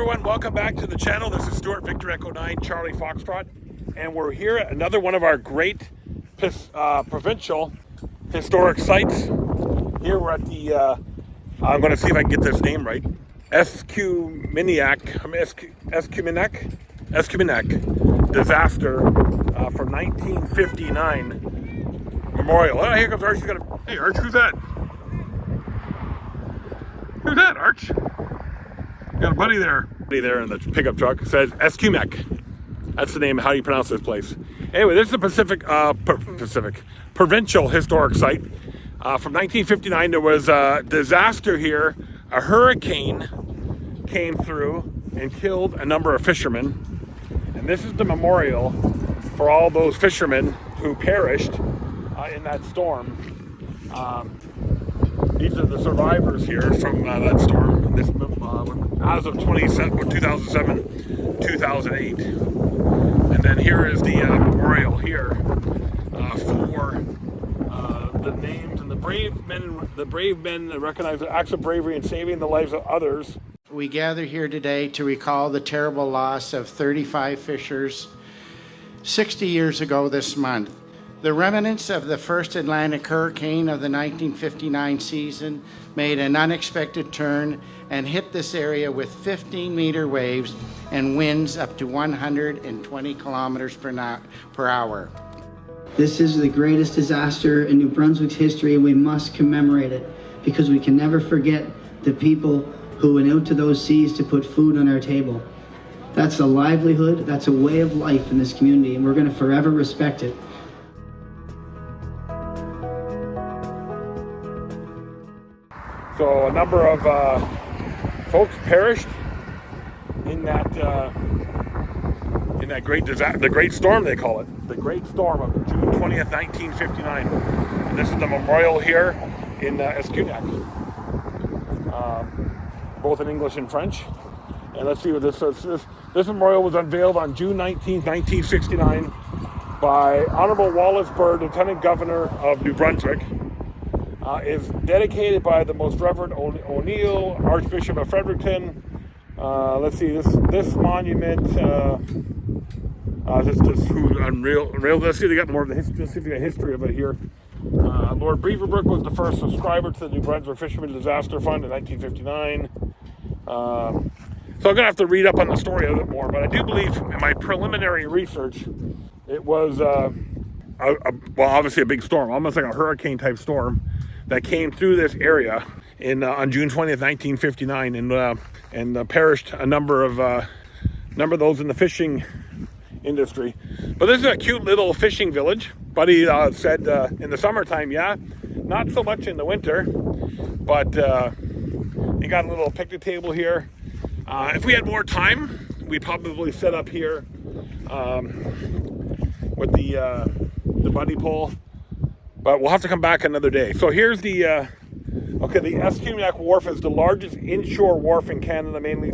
everyone, welcome back to the channel. This is Stuart Victor Echo 9 Charlie Foxtrot, and we're here at another one of our great provincial historic sites. Here we're at the I'm going to see if I can get this name right, Escuminac disaster from 1959 memorial. Oh, here comes Arch. Hey Arch, who's that? Who's that, Arch? Got a buddy there in the pickup truck. It says Escuminac. That's the name. How do you pronounce this place? Anyway, this is a provincial historic site. From 1959, there was a disaster here. A hurricane came through and killed a number of fishermen. And this is the memorial for all those fishermen who perished in that storm. These are the survivors here from that storm. This as of 2007, 2008. And then here is the memorial here for the names and the brave men that recognize the acts of bravery in saving the lives of others. We gather here today to recall the terrible loss of 35 fishers 60 years ago this month. The remnants of the first Atlantic hurricane of the 1959 season made an unexpected turn and hit this area with 15-meter waves and winds up to 120 kilometers per hour. This is the greatest disaster in New Brunswick's history, and we must commemorate it because we can never forget the people who went out to those seas to put food on our table. That's a livelihood, that's a way of life in this community, and we're going to forever respect it. So a number of folks perished in that great disaster, the Great Storm they call it, the Great Storm of June 20th, 1959. And this is the memorial here in Escuminac, both in English and French. And let's see what this says. This memorial was unveiled on June 19th, 1969 by Honorable Wallace Bird, Lieutenant Governor of New Brunswick. Is dedicated by the Most Reverend O'Neill, Archbishop of Fredericton. Let's see, this monument, this who's unreal. Let's see, they got more of the specific history of it here. Lord Beaverbrook was the first subscriber to the New Brunswick Fishermen Disaster Fund in 1959. So I'm going to have to read up on the story a bit more, but I do believe in my preliminary research, it was, well, obviously a big storm, almost like a hurricane type storm, that came through this area on June 20th, 1959, and perished a number of those in the fishing industry. But this is a cute little fishing village. Buddy said in the summertime, yeah, not so much in the winter, but you got a little picnic table here. If we had more time, we'd probably set up here with the buddy pole. But we'll have to come back another day. So here's the Escuminac Wharf is the largest inshore wharf in Canada, mainly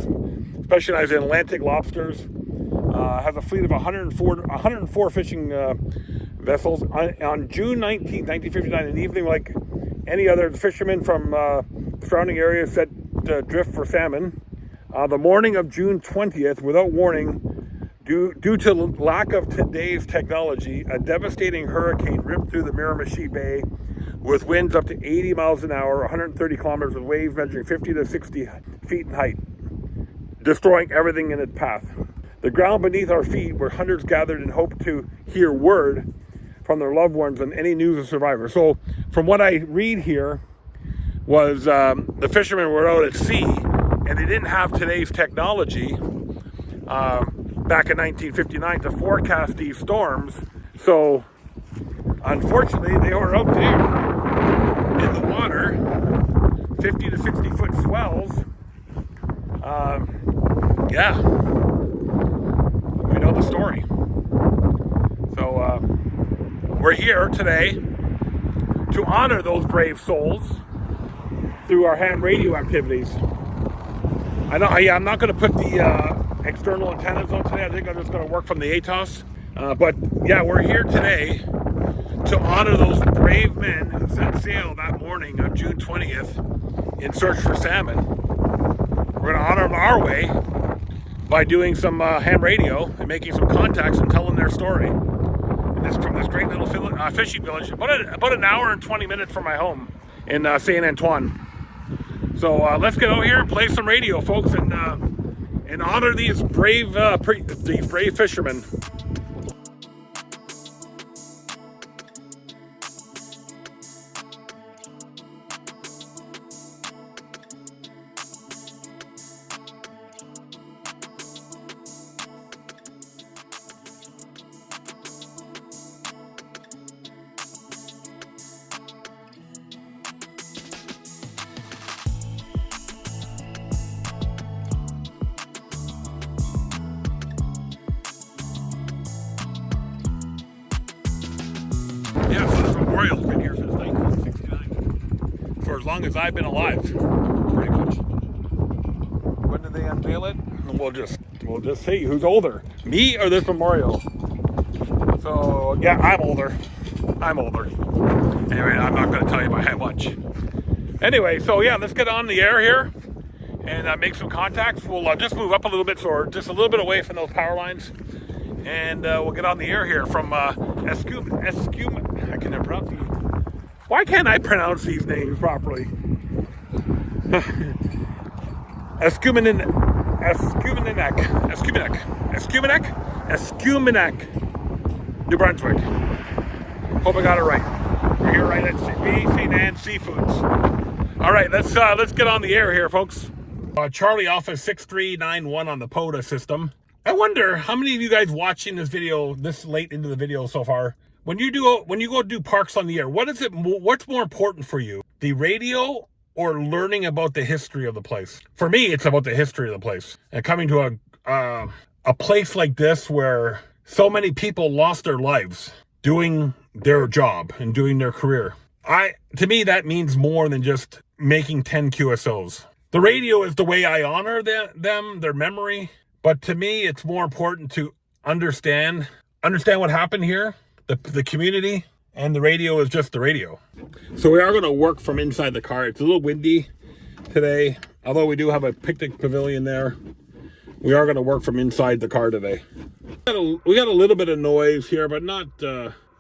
specialized in Atlantic lobsters. Has a fleet of 104 fishing vessels. On June 19th, 1959, an evening like any other, fishermen from surrounding areas set drift for salmon. The morning of June 20th, without warning, due to lack of today's technology, a devastating hurricane ripped through the Miramichi Bay with winds up to 80 miles an hour, 130 kilometers, with waves measuring 50 to 60 feet in height, destroying everything in its path. The ground beneath our feet, where hundreds gathered and hoped to hear word from their loved ones and any news of survivors. So from what I read here was the fishermen were out at sea and they didn't have today's technology back in 1959 to forecast these storms. So unfortunately they were out there in the water, 50 to 60 foot swells. Yeah, we know the story. So we're here today to honor those brave souls through our ham radio activities. I'm not going to put the external antennas on today. I think I'm just going to work from the ATOS. But yeah, we're here today to honor those brave men who set sail that morning of June 20th in search for salmon. We're going to honor them our way by doing some ham radio and making some contacts and telling their story. And this from this great little fishing village, about an hour and 20 minutes from my home in Saint Antoine. So let's get out here and play some radio, folks, and honor these brave fishermen. Yeah, so this memorial's been here since 1969. For as long as I've been alive, pretty much. When did they unveil it? We'll just see who's older, me or this memorial. So yeah, I'm older. Anyway, I'm not going to tell you by how much. Anyway, so yeah, let's get on the air here and make some contacts. We'll just move up a little bit, so we're just a little bit away from those power lines. And we'll get on the air here from Escuminac. I can never pronounce these. Why can't I pronounce these names properly? Escuminac, New Brunswick. Hope I got it right. We're here right at St. Anne Seafoods. All right, let's get on the air here, folks. Charlie Alpha 6391 on the POTA system. I wonder how many of you guys watching this video this late into the video so far, when you go do parks on the air, what's more important for you, the radio or learning about the history of the place? For me, it's about the history of the place and coming to a place like this where so many people lost their lives doing their job and doing their career. To me, that means more than just making 10 QSOs. The radio is the way I honor them, their memory. But to me, it's more important to understand what happened here, the community, and the radio is just the radio. So we are going to work from inside the car. It's a little windy today, although we do have a picnic pavilion there. We are going to work from inside the car today. We got a little bit of noise here, but not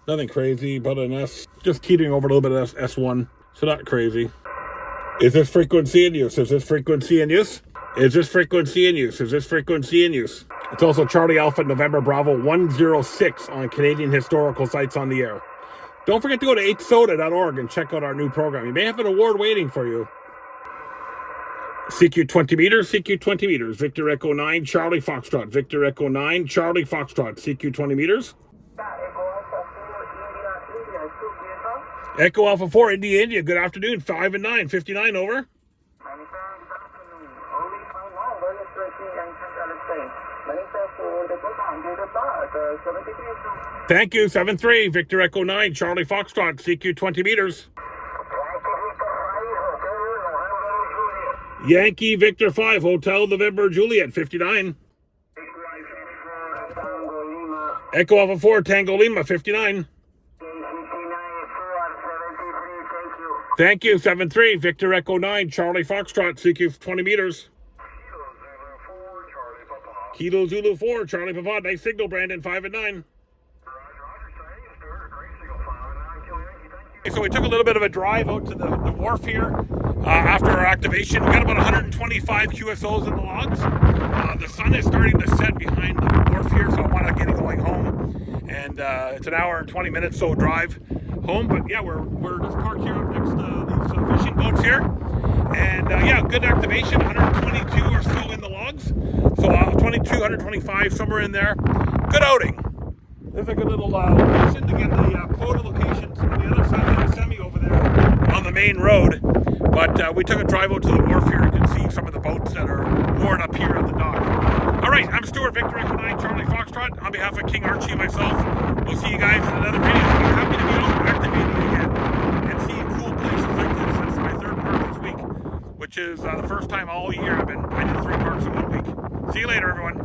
nothing crazy. But just teetering over a little bit of S1, so not crazy. Is this frequency in use? Is this frequency in use? Is this frequency in use? Is this frequency in use? It's also Charlie Alpha November Bravo 106 on Canadian historical sites on the air. Don't forget to go to HSOTA.org and check out our new program. You may have an award waiting for you. CQ 20 meters, CQ 20 meters. Victor Echo 9, Charlie Foxtrot. Victor Echo 9, Charlie Foxtrot. CQ 20 meters. Echo Alpha 4, India. Good afternoon. 5 and 9, 59 over. Thank you, 7-3, Victor Echo 9, Charlie Foxtrot, CQ 20 meters. Yankee Victor 5, Hotel November Juliet, 59. Echo Alpha 4, Tango Lima, 59. Thank you, 7-3, Victor Echo 9, Charlie Foxtrot, CQ 20 meters. Kilo Zulu 4, Charlie Papa, nice signal, Brandon, 5 and 9. So we took a little bit of a drive out to the wharf here after our activation. We got about 125 QSOs in the logs. The sun is starting to set behind the wharf here, so I want to get going home. And it's an hour and 20 minutes so drive home. But yeah, we're just parked here next to these fishing boats here. And yeah, good activation, 122 or so in the logs. So 22, 125, somewhere in there. Good outing. There's a good little location to get the POTA locations on the other side of the semi over there on the main road. But we took a drive out to the wharf here. You can see some of the boats that are moored up here at the dock. All right, I'm Stuart, Victor Echo 9, Charlie Foxtrot. On behalf of King Archie and myself, we'll see you guys in another video. I'm happy to be out activating again and seeing cool places like this. This is my third park this week, which is the first time all year I did 3 parks in 1 week. See you later, everyone.